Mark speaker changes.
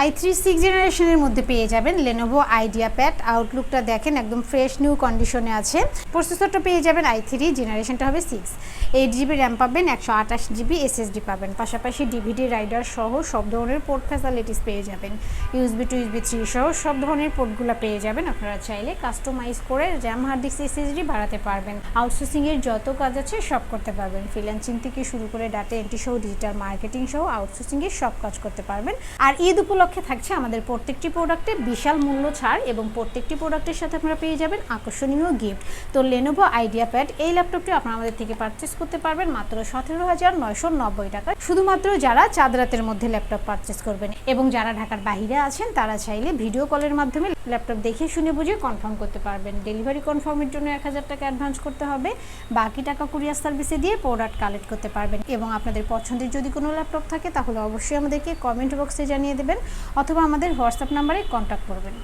Speaker 1: i3 6 জেনারেশনের মধ্যে পেয়ে যাবেন Lenovo IdeaPad। আউটলুকটা দেখেন একদম ফ্রেশ নিউ কন্ডিশনে আছে। প্রসেসরটা পেয়ে যাবেন i3, জেনারেশনটা হবে 6। 8GB র্যাম পাবেন, 128GB SSD পাবেন, পাশাপাশি DVD রাইডার সহ সব ধরনের পোর্ট ফ্যাসিলিটিস পেয়ে যাবেন। USB to USB 3 সহ সব ধরনের পোর্টগুলো পেয়ে যাবেন। আপনারা চাইলে কাস্টমাইজ করে র্যাম, হার্ড ডিস্ক, SSD বাড়াতে পারবেন। আউটসোর্সিংয়ের যত কাজ আছে সব করতে পারবেন। ফ্রিল্যান্সিং থেকে শুরু করে ডাটা এন্ট্রি সহ ডিজিটাল মার্কেটিং সহ আউটসোর্সিংয়ের সব কাজ করতে পারবেন। আর ঈদ উপলক্ষে থাকছে আমাদের প্রত্যেকটি প্রোডাক্টে বিশাল মূল্য ছাড় এবং প্রত্যেকটি প্রোডাক্টের সাথে আপনারা পেয়ে যাবেন আকর্ষণীয় গিফট। তো Lenovo IdeaPad এই ল্যাপটপটি আপনারা আমাদের থেকে পারচেস করতে পারবেন মাত্র 17,990 টাকা, শুধুমাত্র যারা চাঁদ রাতের মধ্যে ল্যাপটপ পারচেস করবেন। এবং যারা ঢাকার বাইরে আছেন তারা চাইলে ভিডিও কলের মাধ্যমে ল্যাপটপ দেখে শুনে বুঝে কনফার্ম করতে পারবেন। ডেলিভারি কনফার্মের জন্য 1000 টাকা অ্যাডভান্স করতে হবে, বাকি টাকা কুরিয়ার সার্ভিসে দিয়ে প্রোডাক্ট কালেক্ট করতে পারবেন। এবং আপনাদের পছন্দের যদি কোনো ল্যাপটপ থাকে তাহলে অবশ্যই আমাদেরকে কমেন্ট বক্সে জানিয়ে দেবেন অথবা আমাদের হোয়াটসঅ্যাপ নাম্বারে কন্ট্যাক্ট করবেন।